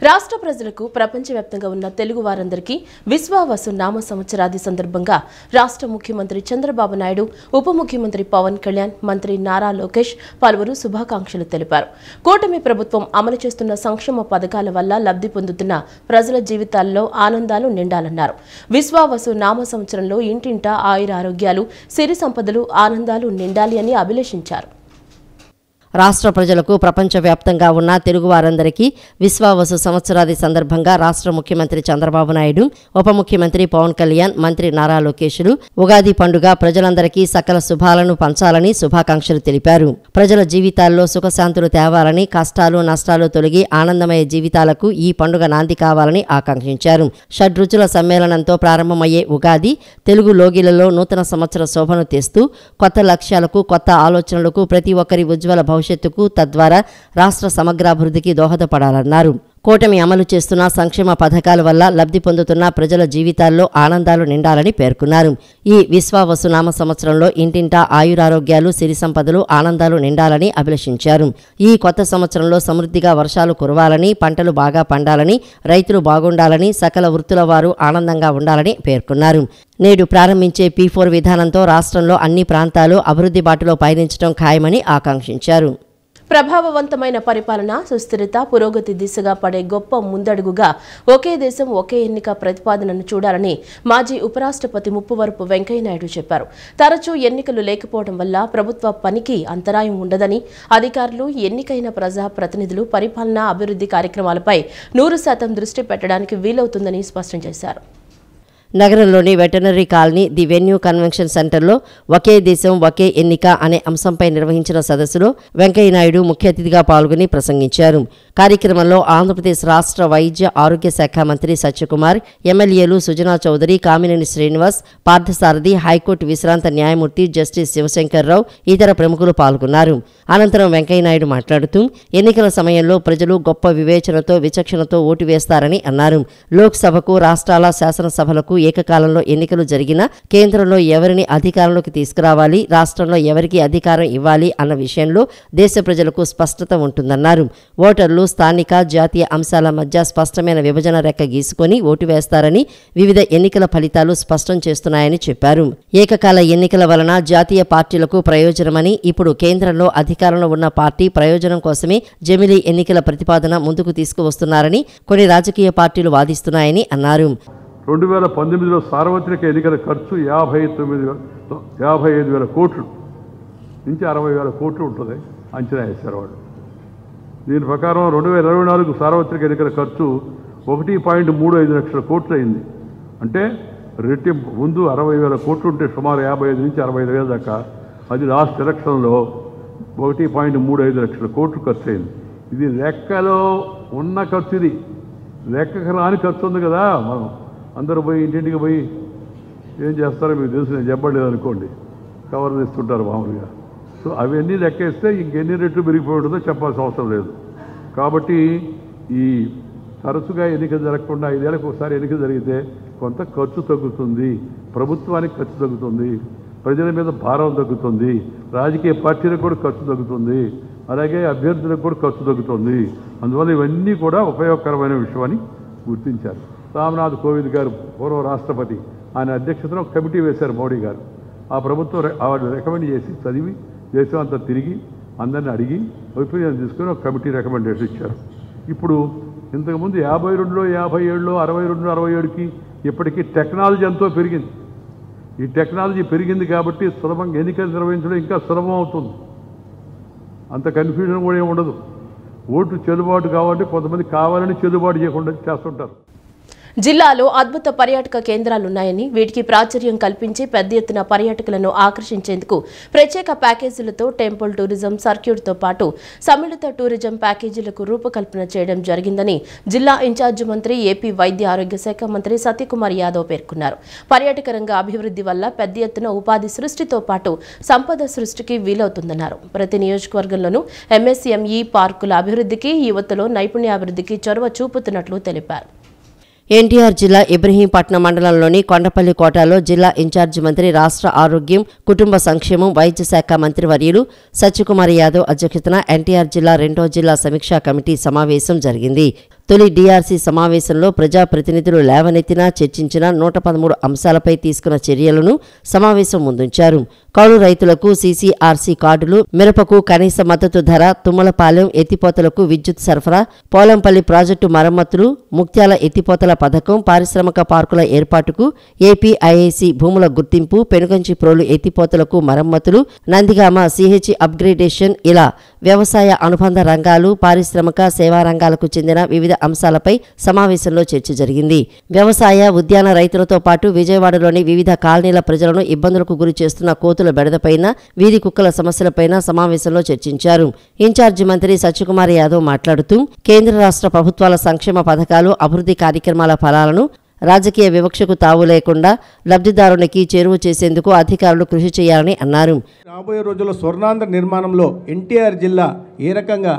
రాష్ట్ర ప్రజలకు ప్రపంచవ్యాప్తంగా ఉన్న తెలుగు వారందరికీ విశ్వావసు నామ సంవత్సరాది సందర్భంగా రాష్ట్ర ముఖ్యమంత్రి చంద్రబాబు నాయుడు, ఉప ముఖ్యమంత్రి పవన్ కళ్యాణ్, మంత్రి నారా లోకేష్ పలువురు శుభాకాంక్షలు తెలిపారు. కూటమి ప్రభుత్వం అమలు చేస్తున్న సంక్షేమ పథకాల వల్ల లబ్ధి పొందుతున్న ప్రజల జీవితాల్లో ఆనందాలు నిండాలన్నారు. విశ్వావసు నామ సంవత్సరంలో ఇంటింటా ఆయురారోగ్యాలు, సిరి సంపదలు, ఆనందాలు నిండాలి అని అభిలషించారు. రాష్ట్ర ప్రజలకు ప్రపంచవ్యాప్తంగా ఉన్న తెలుగు వారందరికీ విశ్వావసు సంవత్సరాది సందర్భంగా రాష్ట్ర ముఖ్యమంత్రి చంద్రబాబు నాయుడు, ఉప ముఖ్యమంత్రి పవన్ కళ్యాణ్, మంత్రి నారా లోకేష్లు ఉగాది పండుగ ప్రజలందరికీ సకల శుభాలను పంచాలని శుభాకాంక్షలు తెలిపారు. ప్రజల జీవితాల్లో సుఖశాంతులు తేవాలని, కష్టాలు నష్టాలు తొలగి ఆనందమయ జీవితాలకు ఈ పండుగ నాంది కావాలని ఆకాంక్షించారు. షడ్రుచుల సమ్మేళనంతో ప్రారంభమయ్యే ఉగాది తెలుగు లోగిలలో నూతన సంవత్సర శోభను తెస్తూ కొత్త లక్ష్యాలకు, కొత్త ఆలోచనలకు, ప్రతి ఒక్కరి ఉజ్వల భవిష్యత్తుకు, తద్వారా రాష్ట్ర సమగ్రాభివృద్ధికి దోహదపడాలన్నారు. కూటమి అమలు చేస్తున్న సంక్షేమ పథకాల వల్ల లబ్ధి పొందుతున్న ప్రజల జీవితాల్లో ఆనందాలు నిండాలని పేర్కొన్నారు. ఈ విశ్వావసు నామ సంవత్సరంలో ఇంటింటా ఆయురారోగ్యాలు, సిరి సంపదలు, ఆనందాలు నిండాలని అభిలషించారు. ఈ కొత్త సంవత్సరంలో సమృద్ధిగా వర్షాలు కురవాలని, పంటలు బాగా పండాలని, రైతులు బాగుండాలని, సకల వృత్తుల వారు ఆనందంగా ఉండాలని పేర్కొన్నారు. నేడు ప్రారంభించే P4 విధానంతో రాష్ట్రంలో అన్ని ప్రాంతాలు అభివృద్ధి బాటలో పయనించడం ఖాయమని ఆకాంక్షించారు. ప్రభావవంతమైన పరిపాలన, సుస్థిరత, పురోగతి దిశగా పడే గొప్ప ముందడుగుగా ఒకే దేశం ఒకే ఎన్నిక ప్రతిపాదనను చూడాలని మాజీ ఉపరాష్ట్రపతి ముప్పవరపు వెంకయ్యనాయుడు చెప్పారు. తరచూ ఎన్నికలు లేకపోవడం వల్ల ప్రభుత్వ పనికి అంతరాయం ఉండదని, అధికారులు, ఎన్నికైన ప్రజా ప్రతినిధులు పరిపాలన, అభివృద్ధి కార్యక్రమాలపై 100% దృష్టి పెట్టడానికి వీలవుతుందని స్పష్టం చేశారు. నగరంలోని veterinary colony the venue convention సెంటర్లో ఒకే దేశం ఒకే ఎన్నిక అనే అంశంపై నిర్వహించిన సదస్సులో వెంకయ్యనాయుడు ముఖ్య అతిథిగా పాల్గొని ప్రసంగించారు. కార్యక్రమంలో ఆంధ్రప్రదేశ్ రాష్ట్ర వైద్య ఆరోగ్య శాఖ మంత్రి సత్యకుమార్, ఎమ్మెల్యేలు సుజనా చౌదరి, కామినేని శ్రీనివాస్, పార్థసారథి, హైకోర్టు విశ్రాంత న్యాయమూర్తి జస్టిస్ శివశంకర్రావు, ఇతర ప్రముఖులు పాల్గొన్నారు. అనంతరం వెంకయ్యనాయుడు మాట్లాడుతూ ఎన్నికల సమయంలో ప్రజలు గొప్ప వివేచనతో, విచక్షణతో ఓటు వేస్తారని అన్నారు. లోక్సభకు, రాష్ట్రాల శాసనసభలకు ఏకకాలంలో ఎన్నికలు జరిగినా కేంద్రంలో ఎవరిని అధికారంలోకి తీసుకురావాలి, రాష్ట్రంలో ఎవరికి అధికారం ఇవ్వాలి అన్న విషయంలో దేశ ప్రజలకు స్పష్టత ఉంటుందన్నారు. ఓటర్లు స్థానిక, జాతీయ అంశాల మధ్య స్పష్టమైన విభజన రెక్క గీసుకొని ఓటు వేస్తారని వివిధ ఎన్నికల ఫలితాలు స్పష్టం చేస్తున్నాయని చెప్పారు. ఏకకాల ఎన్నికల వలన జాతీయ పార్టీలకు ప్రయోజనమని, ఇప్పుడు కేంద్రంలో అధికారంలో ఉన్న పార్టీ ప్రయోజనం కోసమే జమిలీ ఎన్నికల ప్రతిపాదన ముందుకు తీసుకువస్తున్నారని కొన్ని రాజకీయ పార్టీలు వాదిస్తున్నాయని అన్నారు. 2019లో సార్వత్రిక ఎన్నికల ఖర్చు 55,000 కోట్లు నుంచి 60,000 కోట్లు ఉంటుంది అంచనా వేశారు వాళ్ళు. దీని ప్రకారం 2024 సార్వత్రిక ఎన్నికల ఖర్చు 1.35 లక్షల కోట్లు అయింది. అంటే రెట్టింపు. ముందు 60,000 కోట్లు ఉంటే సుమారు 55 నుంచి 65,000 దాకా, అది లాస్ట్ ఎలక్షన్లో 1.35 లక్షల కోట్లు ఖర్చు అయింది. ఇది లెక్కలో ఉన్న ఖర్చు, ఇది లెక్కకు రాని ఖర్చు ఉంది కదా. మనం అందరూ పోయి ఇంటింటికి పోయి ఏం చేస్తారో మీకు తెలుసు, నేను చెప్పలేదు అనుకోండి, కవర్ తీస్తుంటారు మామూలుగా. సో అవన్నీ లెక్కేస్తే ఇంకెన్ని రెట్లు పెరిగిపోయి ఉంటుందో చెప్పాల్సిన అవసరం లేదు. కాబట్టి ఈ తరచుగా ఎన్నిక జరగకుండా 5 ఏళ్ళకు ఒకసారి ఎన్నిక జరిగితే కొంత ఖర్చు తగ్గుతుంది, ప్రభుత్వానికి ఖర్చు తగ్గుతుంది, ప్రజల మీద భారం తగ్గుతుంది, రాజకీయ పార్టీలకు కూడా ఖర్చు తగ్గుతుంది, అలాగే అభ్యర్థులకు కూడా ఖర్చు తగ్గుతుంది. అందువల్ల ఇవన్నీ కూడా ఉపయోగకరమైన విషయమని గుర్తించారు. రామ్నాథ్ కోవింద్ గారు, పూర్వ రాష్ట్రపతి, ఆయన అధ్యక్షతన ఒక కమిటీ వేశారు మోడీ గారు. ఆ ప్రభుత్వం వాళ్ళు రికమెండ్ చేసి చదివి దేశం అంతా తిరిగి అందరిని అడిగి ఒపీనియన్ తీసుకొని ఒక కమిటీ రికమెండేషన్ ఇచ్చారు. ఇప్పుడు ఇంతకుముందు 52లో, 57లో, 62, 67కి ఇప్పటికీ టెక్నాలజీ ఎంతో పెరిగింది. ఈ టెక్నాలజీ పెరిగింది కాబట్టి సులభంగా ఎన్నికలు నిర్వహించడం ఇంకా సులభం అవుతుంది. అంత కన్ఫ్యూజన్ కూడా ఏమి ఉండదు. ఓటు చెల్లుబాటు కావాలంటే కొంతమంది కావాలని చెల్లుబాటు చేయకుండా చేస్తుంటారు. జిల్లాలో అద్భుత పర్యాటక కేంద్రాలున్నాయని, వీటికి ప్రాచుర్యం కల్పించి పెద్ద ఎత్తున పర్యాటకులను ఆకర్షించేందుకు ప్రత్యేక ప్యాకేజీలతో టెంపుల్ టూరిజం సర్క్యూట్తో పాటు సమ్మిళిత టూరిజం ప్యాకేజీలకు రూపకల్పన చేయడం జరిగిందని జిల్లా ఇన్ఛార్జి మంత్రి, ఏపీ వైద్య ఆరోగ్య శాఖ మంత్రి సత్యకుమార్ యాదవ్ పేర్కొన్నారు. పర్యాటక రంగ అభివృద్ధి వల్ల పెద్ద ఎత్తున ఉపాధి సృష్టితో పాటు సంపద సృష్టికి వీలవుతుందన్నారు. ప్రతి నియోజకవర్గంలోనూ ఎంఎస్ఎంఈ పార్కుల అభివృద్ధికి, యువతలో నైపుణ్యాభివృద్ధికి చొరవ చూపుతున్నట్లు తెలిపారు. ఎన్టీఆర్ జిల్లా ఇబ్రహీంపట్నం మండలంలోని కొండపల్లి కోటలో జిల్లా ఇన్ఛార్జి మంత్రి, రాష్ట్ర ఆరోగ్యం, కుటుంబ సంక్షేమం, వైద్య శాఖ మంత్రివర్యులు సత్యకుమార్ యాదవ్ అధ్యక్షతన ఎన్టీఆర్ జిల్లా 2వ జిల్లా సమీక్షా కమిటీ సమావేశం జరిగింది. తొలి డీఆర్సీ సమావేశంలో ప్రజాప్రతినిధులు లేవనెత్తిన చర్చించిన 113 అంశాలపై తీసుకున్న చర్యలను సమావేశం ముందుంచారు. కౌలు రైతులకు సీసీఆర్సీ కార్డులు, మిరపకు కనీస మద్దతు ధర, తుమ్మలపాలెం ఎత్తిపోతలకు విద్యుత్ సరఫరా, పోలంపల్లి ప్రాజెక్టు మరమ్మతులు, ముక్త్యాల ఎత్తిపోతల పథకం, పారిశ్రామిక పార్కుల ఏర్పాటుకు ఏపీఐఐసి భూముల గుర్తింపు, పెనుగంచి ప్రోలు ఎత్తిపోతలకు మరమ్మతులు, నందిగామ సిహెచ్ అప్గ్రేడేషన్ ఇలా వ్యవసాయ అనుబంధ రంగాలు, పారిశ్రామిక సేవా రంగాలకు చెందిన వివిధ అంశాలపై సమావేశంలో చర్చ జరిగింది. వ్యవసాయ ఉద్యాన రైతులతో పాటు విజయవాడలోని వివిధ కాలనీల ప్రజలను ఇబ్బందులకు గురి చేస్తున్న కోతుల బెడదపైన, వీధి కుక్కల సమస్యలపైన సమావేశంలో చర్చించారు. ఇన్ఛార్జి మంత్రి సత్యకుమార్ యాదవ్ మాట్లాడుతూ కేంద్ర రాష్ట్ర ప్రభుత్వాల సంక్షేమ పథకాలు, అభివృద్ధి కార్యక్రమాల ఫలాలను రాజకీయ వివక్షకు తావు లేకుండా లబ్ధిదారునికి చేరువ చేసేందుకు అధికారులు కృషి చేయాలని అన్నారు. రాబోయే రోజుల్లో స్వర్ణాంధ్ర నిర్మాణంలో ఎన్టీఆర్ జిల్లా ఏ రకంగా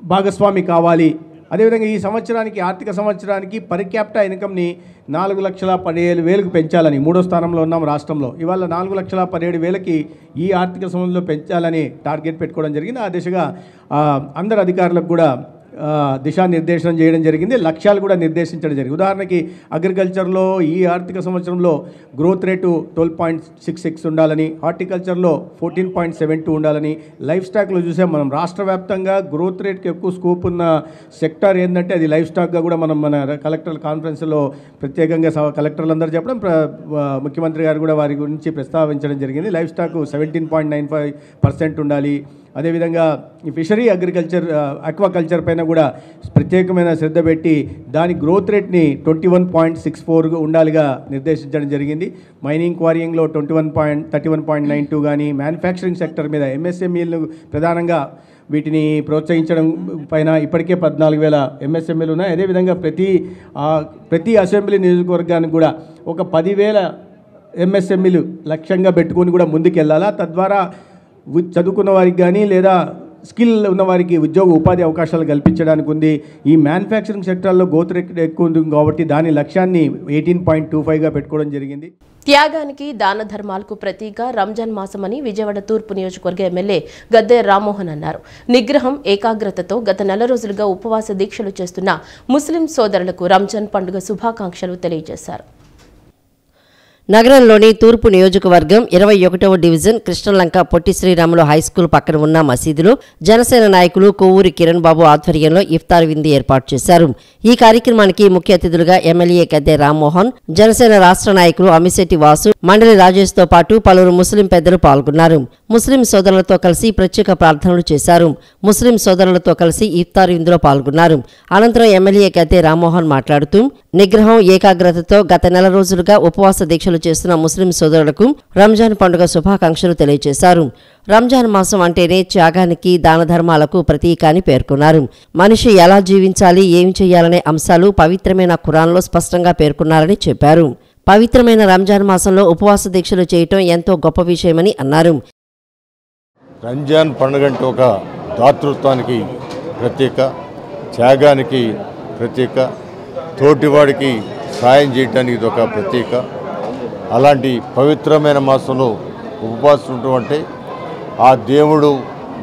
భాగస్వామి కావాలి, అదేవిధంగా ఈ సంవత్సరానికి ఆర్థిక సంవత్సరానికి పర్ క్యాపిటా ఇన్కమ్ని 4,17,000 పెంచాలని, 3వ స్థానంలో ఉన్నాం రాష్ట్రంలో. ఇవాళ 4,17,000 ఈ ఆర్థిక సంవత్సరంలో పెంచాలని టార్గెట్ పెట్టుకోవడం జరిగింది. ఆ దిశగా అందరు అధికారులకు కూడా దిశానిర్దేశనం చేయడం జరిగింది. లక్ష్యాలు కూడా నిర్దేశించడం జరిగింది. ఉదాహరణకి అగ్రికల్చర్లో ఈ ఆర్థిక సంవత్సరంలో గ్రోత్ రేటు 12.66 ఉండాలని, హార్టికల్చర్లో 14.72 ఉండాలని, లైఫ్ స్టాక్లో చూసాం మనం రాష్ట్ర వ్యాప్తంగా గ్రోత్ రేట్కి ఎక్కువ స్కోప్ ఉన్న సెక్టార్ ఏంటంటే అది లైఫ్ స్టాక్గా కూడా మనం మన కలెక్టర్ కాన్ఫరెన్స్లో ప్రత్యేకంగా కలెక్టర్లందరూ చెప్పడం, ముఖ్యమంత్రి గారు కూడా వారి గురించి ప్రస్తావించడం జరిగింది. లైఫ్ స్టాక్ 17.95% ఉండాలి. అదేవిధంగా ఈ ఫిషరీ అగ్రికల్చర్, ఆక్వాకల్చర్ పైన కూడా ప్రత్యేకమైన శ్రద్ధ పెట్టి దాని గ్రోత్ రేట్ని 21.64 ఉండాలిగా నిర్దేశించడం జరిగింది. మైనింగ్ క్వారీయింగ్లో 31.92 కానీ, మ్యానుఫ్యాక్చరింగ్ సెక్టర్ మీద ఎంఎస్ఎంఈలను ప్రధానంగా వీటిని ప్రోత్సహించడం పైన ఇప్పటికే 14,000 ఎంఎస్ఎంఈలు ఉన్నాయి. అదేవిధంగా ప్రతి అసెంబ్లీ నియోజకవర్గానికి కూడా ఒక 10,000 ఎంఎస్ఎంఈలు లక్ష్యంగా పెట్టుకొని కూడా ముందుకెళ్ళాలా. తద్వారా చదువుకున్న వారికి కానీ లేదా స్కిల్ ఉన్నవారికి ఉద్యోగ ఉపాధి అవకాశాలు కల్పించడానికి ఉంది. ఈ మ్యానుఫ్యాక్చరింగ్ సెక్టార్లో గ్రోత్ రేట్ ఎక్కువ ఉంది కాబట్టి దాని లక్ష్యాన్ని 18.25గా పెట్టుకోవడం జరిగింది. త్యాగానికి దాన ధర్మాలకు ప్రతీక రంజాన్ మాసమని విజయవాడ తూర్పు నియోజకవర్గ ఎమ్మెల్యే గద్దె రామ్మోహన్ అన్నారు. నిగ్రహం, ఏకాగ్రతతో గత 4 రోజులుగా ఉపవాస దీక్షలు చేస్తున్న ముస్లిం సోదరులకు రంజాన్ పండుగ శుభాకాంక్షలు తెలియజేశారు. నగరంలోని తూర్పు నియోజకవర్గం 21వ డివిజన్ కృష్ణలంక పొట్టి శ్రీరాములు హైస్కూల్ పక్కన ఉన్న మసీదులో జనసేన నాయకులు కొవ్వూరి కిరణ్ బాబు ఆధ్వర్యంలో ఇఫ్తార్ విందు ఏర్పాటు చేశారు. ఈ కార్యక్రమానికి ముఖ్య అతిథులుగా ఎమ్మెల్యే గద్దె రామ్మోహన్, జనసేన రాష్ట్ర నాయకులు అమిశెట్టి వాసు, మండలి రాజేష్తో పాటు పలువురు ముస్లిం పెద్దలు పాల్గొన్నారు. ముస్లిం సోదరులతో కలిసి ప్రత్యేక ప్రార్థనలు చేశారు. ముస్లిం సోదరులతో కలిసి ఇఫ్తార్ విందులో పాల్గొన్నారు. అనంతరం ఎమ్మెల్యే గద్దె రామ్మోహన్ మాట్లాడుతూ నిగ్రహం, ఏకాగ్రతతో గత 4 రోజులుగా ఉపవాస దీక్షలు చేస్తున్న ముస్లిం సోదరులకు రంజాన్ పండుగ శుభాకాంక్షలు తెలియజేశారు. రంజాన్ మాసం అంటేనే త్యాగానికి, దాన ధర్మాలకు ప్రతీక అని పేర్కొన్నారు. మనిషి ఎలా జీవించాలి, ఏం చేయాలనే అంశాలు పవిత్రమైన ఖురాన్లో స్పష్టంగా పేర్కొన్నారని చెప్పారు. పవిత్రమైన రంజాన్ మాసంలో ఉపవాస దీక్షలు చేయటం ఎంతో గొప్ప విషయమని అన్నారు. రంజాన్ పండుగ అంటే ఒక దాతృత్వానికి ప్రతీక, త్యాగానికి ప్రతీక, తోటివాడికి సాయం చేయడానికి ఇది ఒక ప్రతీక. అలాంటి పవిత్రమైన మాసంలో ఉపవాసం ఉండటం అంటే ఆ దేవుడు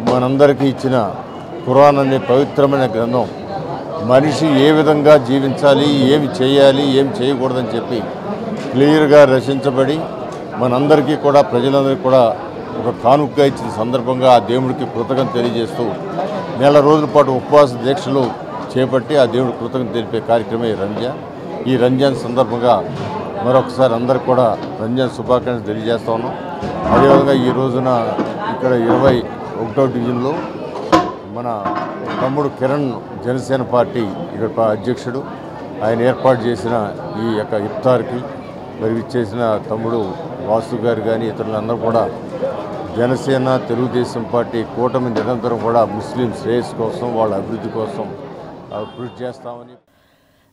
మనందరికీ ఇచ్చిన ఖురాన్ అనే పవిత్రమైన గ్రంథం మనిషి ఏ విధంగా జీవించాలి, ఏమి చేయాలి, ఏమి చేయకూడదని చెప్పి క్లియర్గా రచించబడి మనందరికీ కూడా, ప్రజలందరికీ కూడా ఒక కానుకగా ఇచ్చిన సందర్భంగా ఆ దేవుడికి కృతజ్ఞత తెలియజేస్తూ 4 రోజుల పాటు ఉపవాస దీక్షలు చేపట్టి ఆ దేవుడికి కృతజ్ఞత తెలిపే కార్యక్రమే రంజాన్. ఈ రంజాన్ సందర్భంగా మరొకసారి అందరికి కూడా రంజాన్ శుభాకాంక్షలు తెలియజేస్తా ఉన్నాం. అదేవిధంగా ఈ రోజున ఇక్కడ 21వ డివిజన్లో మన తమ్ముడు కిరణ్, జనసేన పార్టీ ఇక్కడ అధ్యక్షుడు, ఆయన ఏర్పాటు చేసిన ఈ యొక్క ఇఫ్తార్కి మరి ఇచ్చేసిన తమ్ముడు వాసు గారు కానీ ఇతరులందరూ కూడా జనసేన, తెలుగుదేశం పార్టీ కూటమి నిరంతరం కూడా ముస్లిం శ్రేయస్ కోసం, వాళ్ళ అభివృద్ధి కోసం కృషి చేస్తామని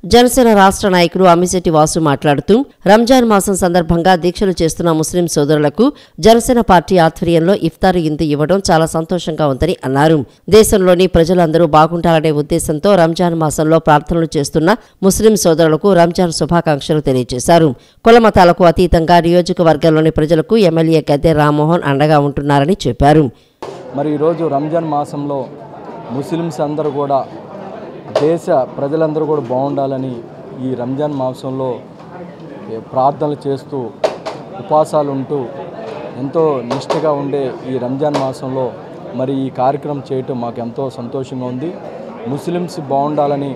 జనసేన రాష్ట్ర నాయకులు అమిశెట్టి వాసు మాట్లాడుతూ రంజాన్ మాసం సందర్భంగా దీక్షలు చేస్తున్న ముస్లిం సోదరులకు జనసేన పార్టీ ఆధ్వర్యంలో ఇఫ్తార్ విందు ఇవ్వడం చాలా సంతోషంగా ఉందని అన్నారు. దేశంలోని ప్రజలందరూ బాగుంటారనే ఉద్దేశంతో రంజాన్ మాసంలో ప్రార్థనలు చేస్తున్న ముస్లిం సోదరులకు రంజాన్ శుభాకాంక్షలు తెలియజేశారు. కుల మతాలకు అతీతంగా నియోజకవర్గంలోని ప్రజలకు ఎమ్మెల్యే గద్దె రామ్మోహన్ అండగా ఉంటున్నారని చెప్పారు. మరి ఈరోజు రంజాన్ మాసంలో ముస్లిమ్స్ అందరూ కూడా దేశ ప్రజలందరూ కూడా బాగుండాలని ఈ రంజాన్ మాసంలో ప్రార్థనలు చేస్తూ ఉపవాసాలు ఉంటూ ఎంతో నిష్ఠగా ఉండే ఈ రంజాన్ మాసంలో మరి ఈ కార్యక్రమం చేయటం మాకు ఎంతో సంతోషంగా ఉంది. ముస్లిమ్స్ బాగుండాలని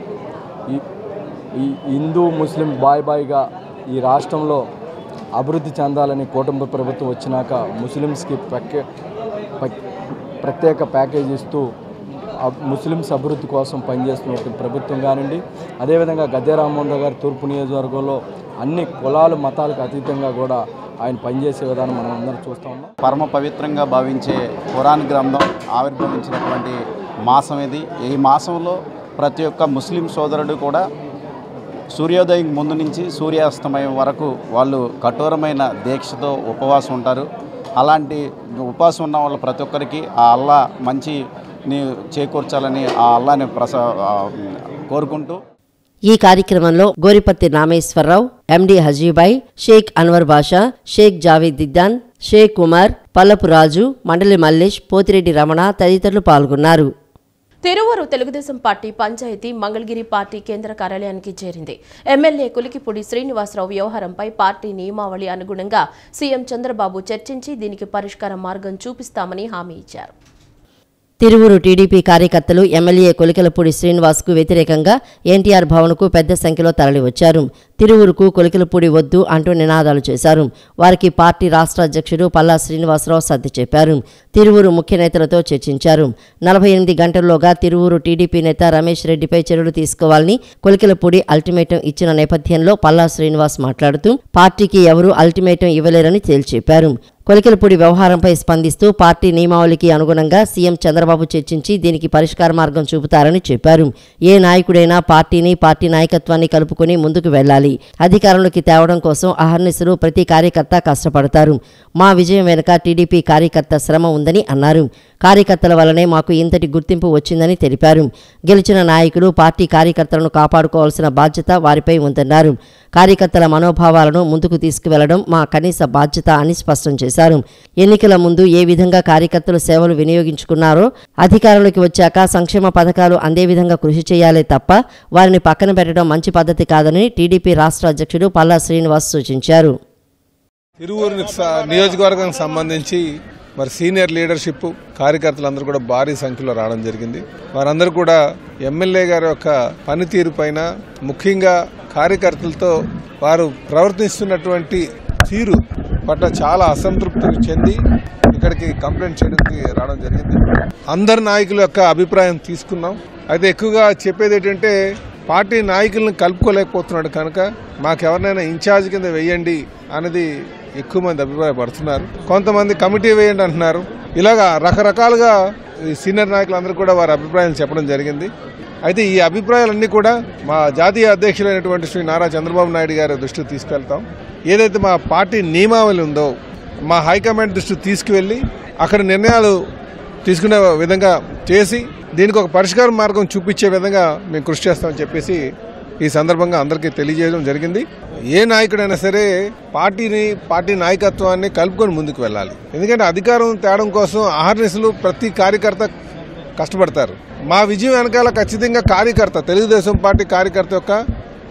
ఈ హిందూ ముస్లిం బాయ్గా ఈ రాష్ట్రంలో అభివృద్ధి చెందాలని కూటమి ప్రభుత్వం వచ్చినాక ముస్లిమ్స్కి ప్రత్యేక ప్యాకేజ్ ఇస్తూ ముస్లిమ్స్ అభివృద్ధి కోసం పనిచేస్తున్నటువంటి ప్రభుత్వం కానివ్వండి, అదేవిధంగా గద్దె రామ్మోహన్ రావు గారి తూర్పు నియోజకవర్గంలో అన్ని కులాలు మతాలకు అతీతంగా కూడా ఆయన పనిచేసే విధానం మనం అందరం చూస్తూ ఉన్నాం. పరమ పవిత్రంగా భావించే ఖురాన్ గ్రంథం ఆవిర్భవించినటువంటి మాసం ఇది. ఈ మాసంలో ప్రతి ఒక్క ముస్లిం సోదరుడు కూడా సూర్యోదయం ముందు నుంచి సూర్యాస్తమయం వరకు వాళ్ళు కఠోరమైన దీక్షతో ఉపవాసం ఉంటారు. అలాంటి ఉపవాసం ఉన్న వాళ్ళు ప్రతి ఒక్కరికి ఆ అల్లా మంచిని చేకూర్చాలని ఆ అల్లాని కోరుకుంటూ ఈ కార్యక్రమంలో గోరిపత్తి రామేశ్వరరావు, ఎండి హజీబాయ్, షేక్ అన్వర్ బాషా, షేక్ జావేద్ దిద్దాన్, షేక్ ఉమర్, పల్లపు రాజు, మండలి మల్లేష్, పోతిరెడ్డి రమణ తదితరులు పాల్గొన్నారు. తిరువూరు తెలుగుదేశం పార్టీ పంచాయతీ మంగళగిరి పార్టీ కేంద్ర కార్యాలయానికి చేరింది. ఎమ్మెల్యే కులికిపూడి శ్రీనివాసరావు వ్యవహారంపై పార్టీ నియమావళి అనుగుణంగా సీఎం చంద్రబాబు చర్చించి దీనికి పరిష్కార మార్గం చూపిస్తామని హామీ ఇచ్చారు. తిరువూరు టీడీపీ కార్యకర్తలు ఎమ్మెల్యే కొలికలపూడి శ్రీనివాస్కు వ్యతిరేకంగా ఎన్టీఆర్ భవన్కు పెద్ద సంఖ్యలో తరలివచ్చారు. తిరువూరుకు కొలికలపూడి వద్దు అంటూ నినాదాలు చేశారు. వారికి పార్టీ రాష్ట్ర అధ్యక్షుడు పల్లా శ్రీనివాసరావు సర్ది చెప్పారు. తిరువూరు ముఖ్య నేతలతో చర్చించారు. 48 గంటల్లోగా తిరువూరు టీడీపీ నేత రమేష్ రెడ్డిపై చర్యలు తీసుకోవాలని కొలికలపూడి అల్టిమేటం ఇచ్చిన నేపథ్యంలో పల్లా శ్రీనివాస్ మాట్లాడుతూ పార్టీకి ఎవరూ అల్టిమేటం ఇవ్వలేరని తేల్చెప్పారు. కొలికలపూడి వ్యవహారంపై స్పందిస్తూ పార్టీ నియమావళికి అనుగుణంగా సీఎం చంద్రబాబు చర్చించి దీనికి పరిష్కార మార్గం చూపుతారని చెప్పారు. ఏ నాయకుడైనా పార్టీని, పార్టీ నాయకత్వాన్ని కలుపుకొని ముందుకు వెళ్లాలి. అధికారంలోకి తేవడం కోసం అహర్నిశలు ప్రతి కార్యకర్త కష్టపడతారు. మా విజయం వెనుక టీడీపీ కార్యకర్త శ్రమ ఉందని అన్నారు. కార్యకర్తల వల్లనే మాకు ఇంతటి గుర్తింపు వచ్చిందని తెలిపారు. గెలిచిన నాయకులు పార్టీ కార్యకర్తలను కాపాడుకోవాల్సిన బాధ్యత వారిపై ఉందన్నారు. కార్యకర్తల మనోభావాలను ముందుకు తీసుకువెళ్లడం మా కనీస బాధ్యత అని స్పష్టం చేశారు. ఎన్నికల ముందు ఏ విధంగా కార్యకర్తలు సేవలు వినియోగించుకున్నారో అధికారంలోకి వచ్చాక సంక్షేమ పథకాలు అందే విధంగా కృషి చేయాలే తప్ప వారిని పక్కన పెట్టడం మంచి పద్ధతి కాదని టీడీపీ రాష్ట్ర అధ్యక్షుడు పల్లా శ్రీనివాస్ సూచించారు. తిరువూరు నియోజకవర్గానికి సంబంధించి మరి సీనియర్ లీడర్షిప్ కార్యకర్తలందరూ కూడా భారీ సంఖ్యలో రావడం జరిగింది. వారందరూ కూడా ఎమ్మెల్యే గారి యొక్క పనితీరు పైన, ముఖ్యంగా కార్యకర్తలతో వారు ప్రవర్తిస్తున్నటువంటి తీరు పట్ల చాలా అసంతృప్తి చెంది ఇక్కడికి కంప్లైంట్ చేయడానికి రావడం జరిగింది. అందరి నాయకుల యొక్క అభిప్రాయం తీసుకున్నాం. అయితే ఎక్కువగా చెప్పేది ఏంటంటే పార్టీ నాయకులను కలుపుకోలేకపోతున్నాడు కనుక మాకెవరినైనా ఇన్ఛార్జ్ కింద వేయండి అనేది ఎక్కువ మంది అభిప్రాయపడుతున్నారు. కొంతమంది కమిటీ వేయండి అంటున్నారు. ఇలాగా రకరకాలుగా సీనియర్ నాయకులందరూ కూడా వారి అభిప్రాయాలు చెప్పడం జరిగింది. అయితే ఈ అభిప్రాయాలన్నీ కూడా మా జాతీయ అధ్యక్షులైనటువంటి శ్రీ నారా చంద్రబాబు నాయుడు గారి దృష్టికి తీసుకెళ్తాం. ఏదైతే మా పార్టీ నియమావళి ఉందో మా హైకమాండ్ దృష్టికి తీసుకువెళ్ళి అక్కడ నిర్ణయాలు తీసుకునే విధంగా చేసి దీనికి ఒక పరిష్కార మార్గం చూపించే విధంగా మేము కృషి చేస్తామని చెప్పేసి ఈ సందర్భంగా అందరికీ తెలియజేయడం జరిగింది. ఏ నాయకుడైనా సరే పార్టీ నాయకత్వాన్ని కలుపుకొని ముందుకు వెళ్ళాలి. ఎందుకంటే అధికారం తేడం కోసం అహర్నిశలు ప్రతి కార్యకర్త కష్టపడతారు. మా విజయం వెనకాల ఖచ్చితంగా తెలుగుదేశం పార్టీ కార్యకర్త యొక్క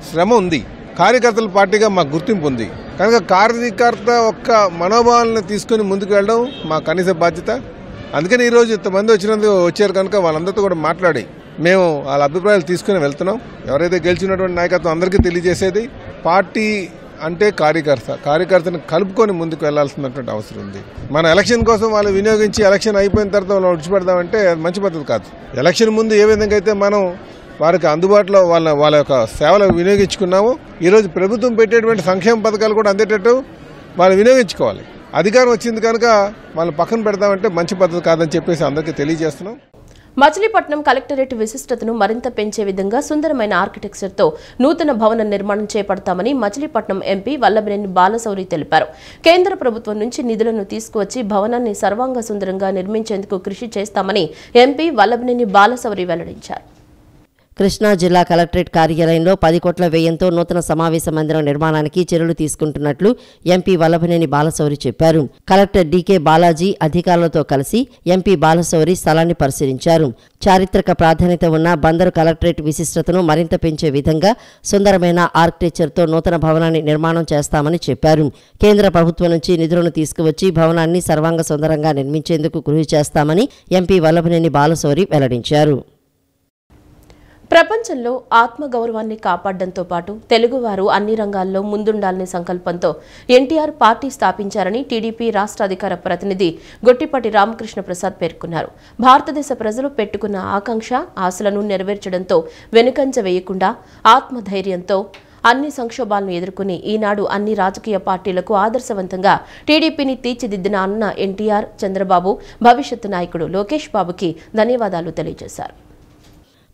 శ్రమ ఉంది. కార్యకర్తల పార్టీగా మా గుర్తింపు ఉంది కనుక కార్యకర్త యొక్క మనోభావాలను తీసుకుని ముందుకు వెళ్ళడం మా కనీస బాధ్యత. అందుకని ఈరోజు ఇంతమంది వచ్చారు కనుక వాళ్ళందరితో కూడా మాట్లాడి మేము వాళ్ళ అభిప్రాయాలు తీసుకుని వెళ్తున్నాం. ఎవరైతే గెలిచినటువంటి నాయకత్వం అందరికీ తెలియజేసేది పార్టీ అంటే కార్యకర్తను కలుపుకొని ముందుకు వెళ్లాల్సినటువంటి అవసరం ఉంది. మన ఎలక్షన్ కోసం వాళ్ళు వినియోగించి ఎలక్షన్ అయిపోయిన తర్వాత వాళ్ళు విడిచిపెడదామంటే అది మంచి పద్ధతి కాదు. ఎలక్షన్ ముందు ఏ విధంగా అయితే మనం వారికి అందుబాటులో వాళ్ళ యొక్క సేవలు వినియోగించుకున్నామో ఈరోజు ప్రభుత్వం పెట్టేటువంటి సంక్షేమ పథకాలు కూడా అందేటట్టు వాళ్ళు వినియోగించుకోవాలి. అధికారం వచ్చింది కనుక వాళ్ళు పక్కన పెడదామంటే మంచి పద్ధతి కాదని చెప్పేసి అందరికీ తెలియజేస్తున్నాం. మచిలీపట్నం కలెక్టరేట్ విశిష్టతను మరింత పెంచే విధంగా సుందరమైన ఆర్కిటెక్చర్తో నూతన భవన నిర్మాణం చేపడతామని మచిలీపట్నం ఎంపీ వల్లభనేని బాలశౌరి తెలిపారు. కేంద్ర ప్రభుత్వం నుంచి నిధులను తీసుకువచ్చి భవనాన్ని సర్వాంగ సుందరంగా నిర్మించేందుకు కృషి చేస్తామని ఎంపీ వల్లభనేని బాలశౌరి వెల్లడించారు. కృష్ణా జిల్లా కలెక్టరేట్ కార్యాలయంలో 10 కోట్ల వ్యయంతో నూతన సమావేశ మందిరం నిర్మాణానికి చర్యలు తీసుకుంటున్నట్లు ఎంపీ వల్లభనేని బాలశౌరి చెప్పారు. కలెక్టర్ డీకే బాలాజీ అధికారులతో కలిసి ఎంపీ బాలశౌరి స్థలాన్ని పరిశీలించారు. చారిత్రక ప్రాధాన్యత ఉన్న బందరు కలెక్టరేట్ విశిష్టతను మరింత పెంచే విధంగా సుందరమైన ఆర్కిటెక్చర్తో నూతన భవనాన్ని నిర్మాణం చేస్తామని చెప్పారు. కేంద్ర ప్రభుత్వం నుంచి నిధులను తీసుకువచ్చి భవనాన్ని సర్వాంగ సుందరంగా నిర్మించేందుకు కృషి చేస్తామని ఎంపీ వల్లభనేని బాలశౌరి వెల్లడించారు. ప్రపంచంలో ఆత్మగౌరవాన్ని కాపాడడంతో పాటు తెలుగువారు అన్ని రంగాల్లో ముందుండాలనే సంకల్పంతో ఎన్టీఆర్ పార్టీ స్థాపించారని టీడీపీ రాష్ట్ర అధికార ప్రతినిధి గొట్టిపాటి రామకృష్ణ ప్రసాద్ పేర్కొన్నారు. భారతదేశ ప్రజలు పెట్టుకున్న ఆకాంక్ష ఆశలను నెరవేర్చడంతో వెనుకంజ వేయకుండా ఆత్మధైర్యంతో అన్ని సంక్షోభాలను ఎదుర్కొని ఈనాడు అన్ని రాజకీయ పార్టీలకు ఆదర్శవంతంగా టీడీపీని తీర్చిదిద్దిన అన్న ఎన్టీఆర్, చంద్రబాబు, భవిష్యత్తు నాయకుడు లోకేష్ బాబుకి ధన్యవాదాలు తెలియజేశారు.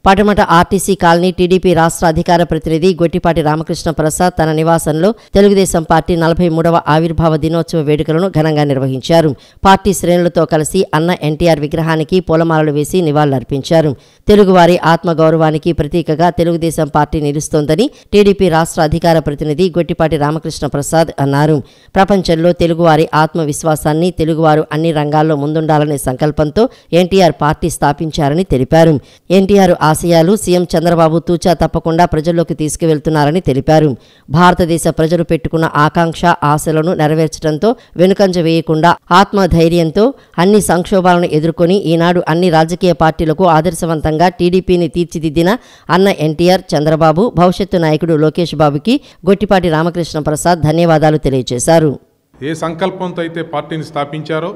పటమట ఆర్టీసీ కాలనీ టీడీపీ రాష్ట్ర అధికార ప్రతినిధి గొట్టిపాటి రామకృష్ణ ప్రసాద్ తన నివాసంలో తెలుగుదేశం పార్టీ 43వ ఆవిర్భావ దినోత్సవ వేడుకలను ఘనంగా నిర్వహించారు. పార్టీ శ్రేణులతో కలిసి అన్న ఎన్టీఆర్ విగ్రహానికి పూలమాలలు వేసి నివాళులర్పించారు. తెలుగువారి ఆత్మగౌరవానికి ప్రతీకగా తెలుగుదేశం పార్టీ నిలుస్తోందని టీడీపీ రాష్ట్ర అధికార ప్రతినిధి గొట్టిపాటి రామకృష్ణ ప్రసాద్ అన్నారు. ప్రపంచంలో తెలుగువారి ఆత్మవిశ్వాసాన్ని, తెలుగువారు అన్ని రంగాల్లో ముందుండాలనే సంకల్పంతో ఎన్టీఆర్ పార్టీ స్థాపించారని తెలిపారు. ఎన్టీఆర్ ఆశయాలు సీఎం చంద్రబాబు తూచా తప్పకుండా ప్రజల్లోకి తీసుకువెళ్తున్నారని తెలిపారు. భారతదేశ ప్రజలు పెట్టుకున్న ఆకాంక్ష ఆశలను నెరవేర్చడంతో వెనుకంజ వేయకుండా ఆత్మధైర్యంతో అన్ని సంక్షోభాలను ఎదుర్కొని ఈనాడు అన్ని రాజకీయ పార్టీలకు ఆదర్శవంతంగా టీడీపీని తీర్చిదిద్దిన అన్న ఎన్టీఆర్, చంద్రబాబు, భవిష్యత్తు నాయకుడు లోకేష్ బాబుకి గొట్టిపాటి రామకృష్ణ ప్రసాద్ ధన్యవాదాలు తెలియజేశారు. ఏ సంకల్పంతో అయితే పార్టీని స్థాపించారో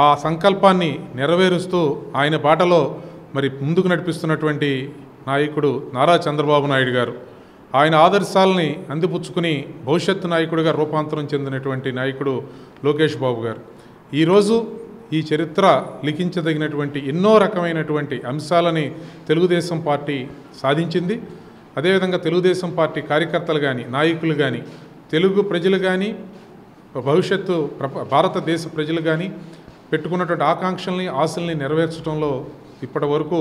ఆ సంకల్పాన్ని నెరవేరుస్తూ ఆయన బాటలో మరి ముందుకు నడిపిస్తున్నటువంటి నాయకుడు నారా చంద్రబాబు నాయుడు గారు, ఆయన ఆదర్శాలని అందిపుచ్చుకుని భవిష్యత్తు నాయకుడిగా రూపాంతరం చెందినటువంటి నాయకుడు లోకేష్ బాబు గారు ఈరోజు ఈ చరిత్ర లిఖించదగినటువంటి ఎన్నో రకమైనటువంటి అంశాలని తెలుగుదేశం పార్టీ సాధించింది. అదేవిధంగా తెలుగుదేశం పార్టీ కార్యకర్తలు కానీ, నాయకులు కానీ, తెలుగు ప్రజలు కానీ, భవిష్యత్తు భారతదేశ ప్రజలు కానీ పెట్టుకున్నటువంటి ఆకాంక్షల్ని, ఆశల్ని నెరవేర్చడంలో ఇప్పటి వరకు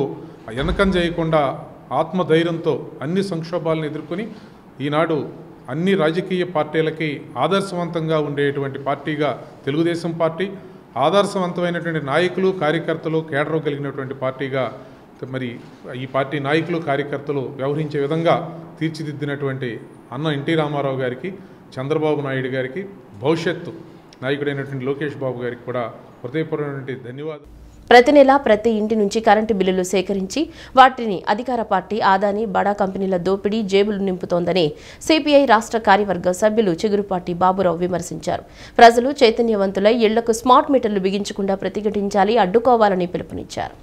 వెనకం చేయకుండా ఆత్మధైర్యంతో అన్ని సంక్షోభాలను ఎదుర్కొని ఈనాడు అన్ని రాజకీయ పార్టీలకి ఆదర్శవంతంగా ఉండేటువంటి పార్టీగా తెలుగుదేశం పార్టీ, ఆదర్శవంతమైనటువంటి నాయకులు, కార్యకర్తలు, కేడరు కలిగినటువంటి పార్టీగా మరి ఈ పార్టీ నాయకులు, కార్యకర్తలు వ్యవహరించే విధంగా తీర్చిదిద్దినటువంటి అన్న ఎన్టీ రామారావు గారికి, చంద్రబాబు నాయుడు గారికి, భవిష్యత్తు నాయకుడైనటువంటి లోకేష్ బాబు గారికి కూడా హృదయపూర్వకమైనటువంటి ధన్యవాదాలు. ప్రతి నెల ప్రతి ఇంటి నుంచి కరెంటు బిల్లులు సేకరించి వాటిని అధికార పార్టీ ఆదాని బడా కంపెనీల దోపిడీ జేబులు నింపుతోందని సిపిఐ రాష్ట్ర కార్యవర్గ సభ్యులు చిగురుపాటి బాబురావు విమర్శించారు. ప్రజలు చైతన్యవంతులై ఇళ్లకు స్మార్ట్ మీటర్లు బిగించకుండా ప్రతిఘటించాలి, అడ్డుకోవాలని పిలుపునిచ్చారు.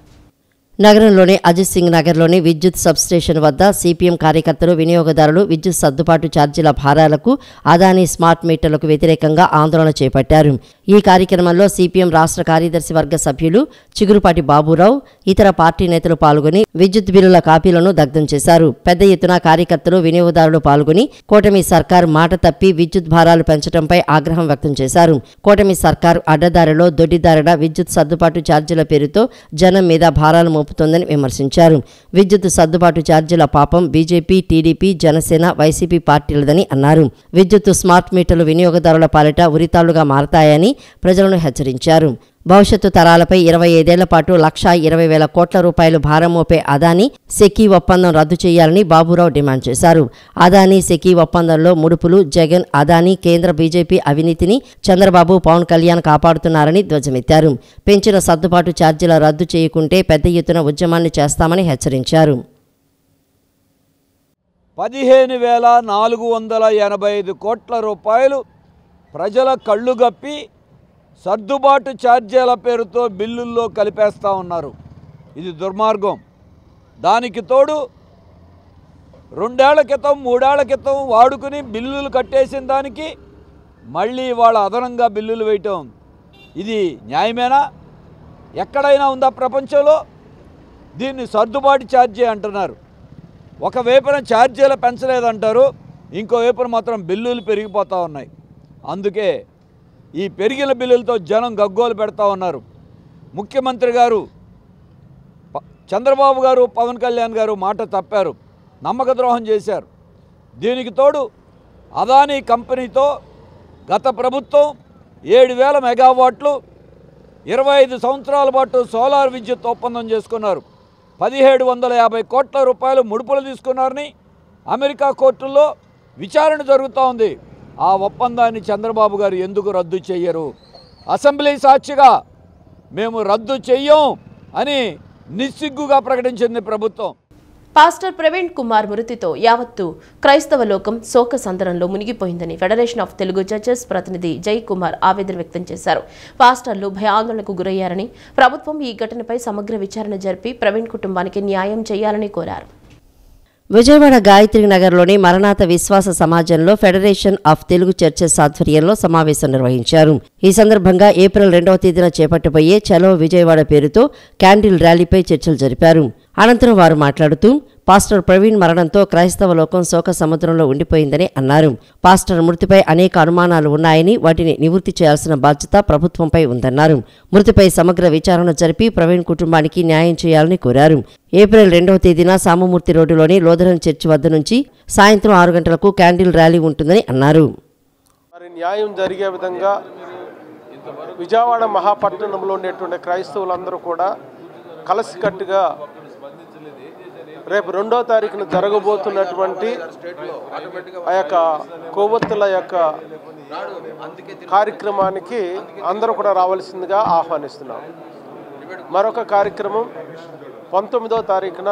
నగరంలోని అజిత్ సింగ్ నగర్లోని విద్యుత్ సబ్స్టేషన్ వద్ద సిపిఎం కార్యకర్తలు, వినియోగదారులు విద్యుత్ సర్దుబాటు ఛార్జీల భారాలకు, అదానీ స్మార్ట్ మీటర్లకు వ్యతిరేకంగా ఆందోళన చేపట్టారు. ఈ కార్యక్రమంలో సిపిఎం రాష్ట్ర కార్యదర్శి వర్గ సభ్యులు చిగురుపాటి బాబురావు, ఇతర పార్టీ నేతలు పాల్గొని విద్యుత్ బిల్లుల కాపీలను దగ్ధం చేశారు. పెద్ద ఎత్తున కార్యకర్తలు, వినియోగదారులు పాల్గొని కూటమి సర్కార్ మాట తప్పి విద్యుత్ భారాలు పెంచడంపై ఆగ్రహం వ్యక్తం చేశారు. కూటమి సర్కార్ అడ్డదారిలో, దొడ్డిదారిన విద్యుత్ సర్దుబాటు ఛార్జీల పేరుతో జనం మీద భారాలు మోపుతోందని విమర్శించారు. విద్యుత్ సర్దుబాటు ఛార్జీల పాపం బీజేపీ, టీడీపీ, జనసేన, వైసీపీ పార్టీలదని అన్నారు. విద్యుత్ స్మార్ట్ మీటర్లు వినియోగదారుల పాలిట ఉరితాళ్లుగా మారతాయని ప్రజలను హెచ్చరించారు. భవిష్యత్తు తరాలపై 25 ఏళ్ల పాటు 1,20,000 కోట్ల రూపాయలు భారం మోపే అదానీ సెకీ ఒప్పందం రద్దు చేయాలని బాబురావు డిమాండ్ చేశారు. అదానీ సెకీ ఒప్పందంలో ముడుపులు జగన్, అదానీ, కేంద్ర బీజేపీ అవినీతిని చంద్రబాబు, పవన్ కళ్యాణ్ కాపాడుతున్నారని ధ్వజమెత్తారు. పెంచిన సర్దుబాటు ఛార్జీల రద్దు చేయకుంటే పెద్ద ఎత్తున ఉద్యమాన్ని చేస్తామని హెచ్చరించారు. 15,485 కోట్ల రూపాయలు ప్రజల కళ్ళు గప్పి సర్దుబాటు ఛార్జీల పేరుతో బిల్లుల్లో కలిపేస్తూ ఉన్నారు. ఇది దుర్మార్గం. దానికి తోడు 2 ఏళ్ల క్రితం, 3 ఏళ్ల క్రితం వాడుకుని బిల్లులు కట్టేసిన దానికి మళ్ళీ వాళ్ళ అదనంగా బిల్లులు వేయటం ఇది న్యాయమేనా? ఎక్కడైనా ఉందా ప్రపంచంలో? దీన్ని సర్దుబాటు ఛార్జీ అంటున్నారు. ఒకవైపున ఛార్జీలు పెంచలేదంటారు, ఇంకోవైపున మాత్రం బిల్లులు పెరిగిపోతూ ఉన్నాయి. అందుకే ఈ పెరిగిన బిల్లులతో జనం గగ్గోలు పెడతా ఉన్నారు. ముఖ్యమంత్రి గారు చంద్రబాబు గారు పవన్ కళ్యాణ్ గారు మాట తప్పారు, నమ్మక ద్రోహం చేశారు. దీనికి తోడు అదానీ కంపెనీతో గత ప్రభుత్వం 7,000 మెగావాట్లు 25 సంవత్సరాల పాటు సోలార్ విద్యుత్ ఒప్పందం చేసుకున్నారు. 1,750 కోట్ల రూపాయలు ముడుపులు తీసుకున్నారని అమెరికా కోర్టుల్లో విచారణ జరుగుతూ ఉంది. ఆ ఒప్పందాన్ని చంద్రబాబు గారు ఎందుకు రద్దు చేయరు? అసెంబ్లీ సాక్షిగా మేము రద్దు చెయ్యం అని నిస్సిగ్గుగా ప్రకటించింది ప్రభుత్వం. పాస్టర్ ప్రవీణ్ కుమార్ మృతితో యావత్తు క్రైస్తవ లోకం శోక సందరంలో మునిగిపోయిందని ఫెడరేషన్ ఆఫ్ తెలుగు చర్చెస్ ప్రతినిధి జై కుమార్ ఆవేదన వ్యక్తం చేశారు. పాస్టర్లు భయాందోళనకు గురయ్యారని, ప్రభుత్వం ఈ ఘటనపై సమగ్ర విచారణ జరిపి ప్రవీణ్ కుటుంబానికి న్యాయం చేయాలని కోరారు. విజయవాడ గాయత్రి నగర్లోని మరణాత విశ్వాస సమాజంలో ఫెడరేషన్ ఆఫ్ తెలుగు చర్చెస్ ఆధ్వర్యంలో సమావేశం నిర్వహించారు. ఈ సందర్భంగా ఏప్రిల్ 2వ తేదీన చేపట్టబోయే చలో విజయవాడ పేరుతో క్యాండిల్ ర్యాలీపై చర్చలు జరిపారు. అనంతరం వారు మాట్లాడుతూ పాస్టర్ ప్రవీణ్ మరణంతో క్రైస్తవ లోకం శోక సముద్రంలో ఉండిపోయిందని అన్నారు. పాస్టర్ మృతిపై అనేక అనుమానాలు ఉన్నాయని, వాటిని నివృత్తి చేయాల్సిన బాధ్యత ప్రభుత్వంపై ఉందన్నారు. మృతిపై సమగ్ర విచారణ జరిపి ప్రవీణ్ కుటుంబానికి న్యాయం చేయాలని కోరారు. ఏప్రిల్ 2వ తేదీన సామమూర్తి రోడ్డులోని లోదరన్ చర్చి వద్ద నుంచి సాయంత్రం 6 గంటలకు క్యాండిల్ ర్యాలీ ఉంటుందని అన్నారు. మరి న్యాయం జరిగే విధంగా విజయవాడ మహాపట్టణంలో ఉండేటువంటి క్రైస్తవులందరూ కూడా కలిసికట్టుగా రేపు 2వ తారీఖున జరగబోతున్నటువంటి ఆ యొక్క కొవ్వొత్తుల యొక్క కార్యక్రమానికి అందరూ కూడా రావాల్సిందిగా ఆహ్వానిస్తున్నాం. మరొక కార్యక్రమం 19వ తారీఖున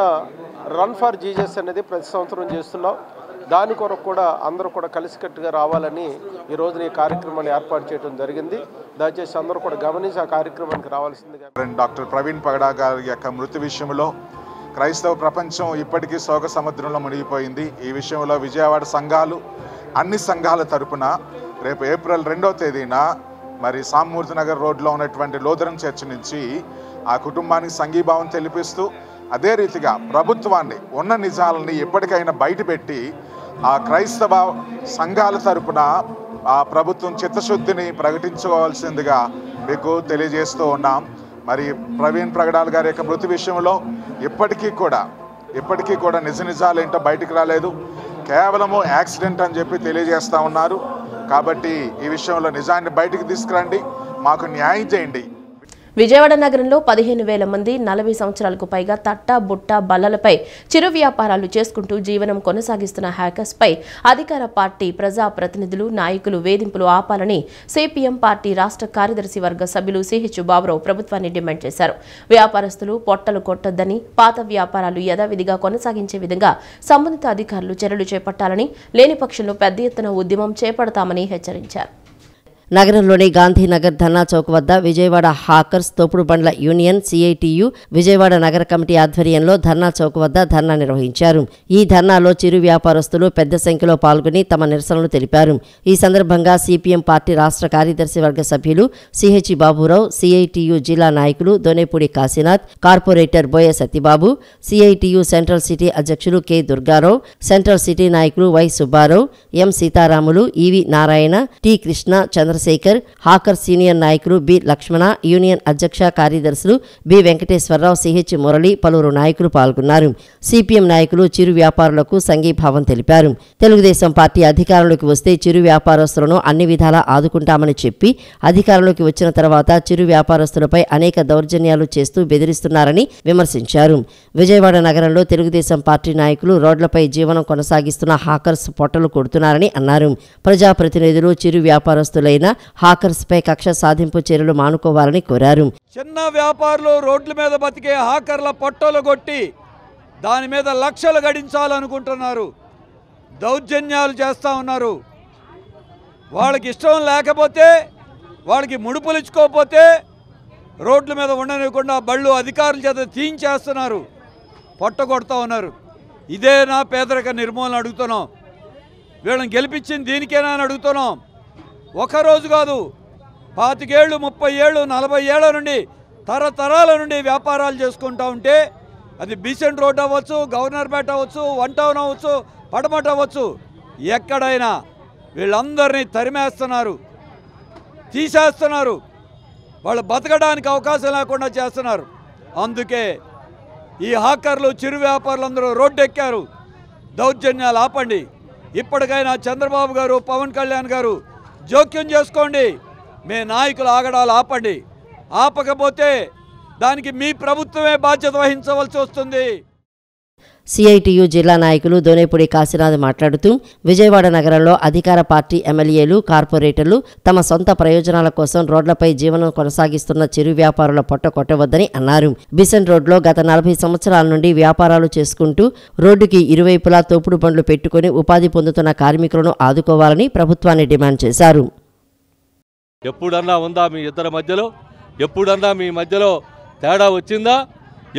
రన్ ఫర్ జీసస్ అనేది ప్రతి సంవత్సరం చేస్తున్నాం. దాని కొరకు కూడా అందరూ కూడా కలిసికట్టుగా రావాలని ఈ రోజున ఈ కార్యక్రమాన్ని ఏర్పాటు చేయడం జరిగింది. దయచేసి అందరూ కూడా గమనించి ఆ కార్యక్రమానికి రావాల్సిందిగా. డాక్టర్ ప్రవీణ్ పగడా గారి యొక్క మృతి విషయంలో క్రైస్తవ ప్రపంచం ఇప్పటికీ శోక సముద్రంలో మునిగిపోయింది. ఈ విషయంలో విజయవాడ సంఘాలు అన్ని సంఘాల తరపున రేపు ఏప్రిల్ 2వ తేదీన మరి సామమూర్తి నగర్ రోడ్లో ఉన్నటువంటి లోదరన్ చర్చి నుంచి ఆ కుటుంబానికి సంఘీభావం తెలిపిస్తూ, అదే రీతిగా ప్రభుత్వాన్ని ఉన్న నిజాలని ఎప్పటికైనా బయటపెట్టి ఆ క్రైస్తవ సంఘాల తరపున ఆ ప్రభుత్వం చిత్తశుద్ధిని ప్రకటించుకోవాల్సిందిగా మీకు తెలియజేస్తూ ఉన్నాం. మరి ప్రవీణ్ పగడాల్ గారి యొక్క మృతి విషయంలో ఇప్పటికీ కూడా నిజ నిజాలు ఏంటో బయటికి రాలేదు. కేవలము యాక్సిడెంట్ అని చెప్పి తెలియజేస్తూ ఉన్నారు. కాబట్టి ఈ విషయంలో నిజాన్ని బయటికి తీసుకురండి, మాకు న్యాయం చేయండి. విజయవాడ నగరంలో 15,000 మంది 40 సంవత్సరాలకు పైగా తట్ట బుట్ట బల్లలపై చిరు వ్యాపారాలు చేసుకుంటూ జీవనం కొనసాగిస్తున్న హ్యాకర్స్పై అధికార పార్టీ ప్రజా ప్రతినిధులు, నాయకులు వేధింపులు ఆపాలని సిపిఎం పార్టీ రాష్ట్ర కార్యదర్శి వర్గ సభ్యులు సిహెచ్ బాబురావు ప్రభుత్వాన్ని డిమాండ్ చేశారు. వ్యాపారస్తులు పొట్టలు కొట్టొద్దని, పాత వ్యాపారాలు యథావిధిగా కొనసాగించే విధంగా సంబంధిత అధికారులు చర్యలు చేపట్టాలని, లేని పక్షంలో పెద్ద ఎత్తున ఉద్యమం చేపడతామని హెచ్చరించారు. నగరంలోని గాంధీనగర్ ధర్నా చౌక్ వద్ద విజయవాడ హాకర్స్ తోపుడు బండ్ల యూనియన్ సిఐటియు విజయవాడ నగర కమిటీ ఆధ్వర్యంలో ధర్నా చౌక్ వద్ద ధర్నా నిర్వహించారు. ఈ ధర్నాలో చిరు వ్యాపారస్తులు పెద్ద సంఖ్యలో పాల్గొని తమ నిరసనలు తెలిపారు. ఈ సందర్భంగా సిపిఎం పార్టీ రాష్ట్ర కార్యదర్శి వర్గ సభ్యులు సిహెచ్ బాబురావు, సిఐటియు జిల్లా నాయకులు Donepudi Kasinath, corporator Boya Satyababu, CITU central city అధ్యక్షులు కె దుర్గారావు, సెంట్రల్ సిటీ నాయకులు Y Subbarao, M Seetharamulu, EV Narayana, T Krishna, Chandrasekhar, hawker senior నాయకులు బి లక్ష్మణ, యూనియన్ అధ్యక్ష కార్యదర్శులు బి వెంకటేశ్వరరావు, సిహెచ్ మురళి, పలువురు నాయకులు పాల్గొన్నారు. సిపిఎం నాయకులు చిరు వ్యాపారులకు సంఘీభావం తెలిపారు. తెలుగుదేశం పార్టీ అధికారంలోకి వస్తే చిరు వ్యాపారస్తులను అన్ని విధాలా ఆదుకుంటామని చెప్పి అధికారంలోకి వచ్చిన తర్వాత చిరు వ్యాపారస్తులపై అనేక దౌర్జన్యాలు చేస్తూ బెదిరిస్తున్నారని విమర్శించారు. విజయవాడ నగరంలో తెలుగుదేశం పార్టీ నాయకులు రోడ్లపై జీవనం కొనసాగిస్తున్న హాకర్స్ పొట్టలు కొడుతున్నారని అన్నారు. ప్రజాప్రతినిధులు చిరు వ్యాపారస్తులైన హాకర్స్పై కక్ష సాధింపు చర్యలు మానుకోవాలని కోరారు. చిన్న వ్యాపారులు రోడ్ల మీద బతికే హాకర్ల పొట్టలు కొట్టి దాని మీద లక్షలు గడించాలనుకుంటున్నారు. దౌర్జన్యాలు చేస్తూ ఉన్నారు. వాళ్ళకి ఇష్టం లేకపోతే, వాళ్ళకి ముడుపులు ఇచ్చుకోకపోతే రోడ్ల మీద ఉండనివ్వకుండా బళ్ళు అధికారుల చేత తీయించేస్తున్నారు, పొట్ట కొడుతూ ఉన్నారు. ఇదే నా పేదరిక నిర్మూలన అడుగుతున్నాం. వీళ్ళని గెలిపించింది దీనికేనా అని అడుగుతున్నాం. ఒకరోజు కాదు, 25 ఏళ్ళు, 30 ఏళ్ళు, 40 ఏళ్ల నుండి తరతరాల నుండి వ్యాపారాలు చేసుకుంటూ ఉంటే అది బీసెంట్ రోడ్ అవ్వచ్చు, గవర్నర్పేట అవ్వచ్చు, వన్ టౌన్ అవ్వచ్చు, పడమట అవ్వచ్చు, ఎక్కడైనా వీళ్ళందరినీ తరిమేస్తున్నారు, తీసేస్తున్నారు. వాళ్ళు బతకడానికి అవకాశం లేకుండా చేస్తున్నారు. అందుకే ఈ హాకర్లు చిరు వ్యాపారులందరూ రోడ్డెక్కారు. దౌర్జన్యాలు ఆపండి. ఇప్పటికైనా చంద్రబాబు గారు, పవన్ కళ్యాణ్ గారు జోక్యం చేసుకోండి. మీ నాయకుల ఆగడాలు ఆపండి. ఆపకపోతే దానికి మీ ప్రభుత్వమే బాధ్యత వహించవలసి వస్తుంది. సిఐటియు జిల్లా నాయకులు దోనేపూడి కాశీనాథ్ మాట్లాడుతూ విజయవాడ నగరంలో అధికార పార్టీ ఎమ్మెల్యేలు, కార్పొరేటర్లు తమ సొంత ప్రయోజనాల కోసం రోడ్లపై జీవనం కొనసాగిస్తున్న చిరు వ్యాపారుల పొట్ట కొట్టవద్దని అన్నారు. బిసన్ రోడ్లో గత 40 సంవత్సరాల నుండి వ్యాపారాలు చేసుకుంటూ రోడ్డుకి ఇరువైపులా తోపుడు బండ్లు పెట్టుకుని ఉపాధి పొందుతున్న కార్మికులను ఆదుకోవాలని ప్రభుత్వాన్ని డిమాండ్ చేశారు. ఎప్పుడన్నా ఉందా మీ ఇద్దరి మధ్యలో? ఎప్పుడన్నా మీ మధ్యలో తేడా వచ్చిందా?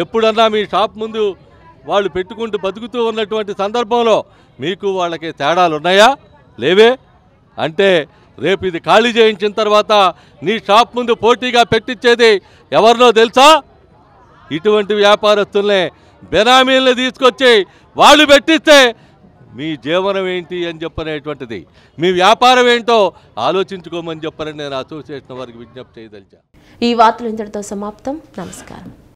ఎప్పుడన్నా మీ షాప్ ముందు వాళ్ళు పెట్టుకుంటూ బతుకుతూ ఉన్నటువంటి సందర్భంలో మీకు వాళ్ళకి తేడాలు ఉన్నాయా? లేవే. అంటే రేపు ఇది ఖాళీ చేయించిన తర్వాత నీ షాప్ ముందు పోటీగా పెట్టించేది ఎవరినో తెలుసా? ఇటువంటి వ్యాపారస్తుల్నే బెనామీల్ని తీసుకొచ్చి వాళ్ళు పెట్టిస్తే మీ జీవనం ఏంటి అని చెప్పనేటువంటిది, మీ వ్యాపారం ఏంటో ఆలోచించుకోమని చెప్పని నేను అసోసియేషన్ వారికి విజ్ఞప్తి చేయదలిచా. ఈ వార్తలు ఇంతటితో సమాప్తం. నమస్కారం.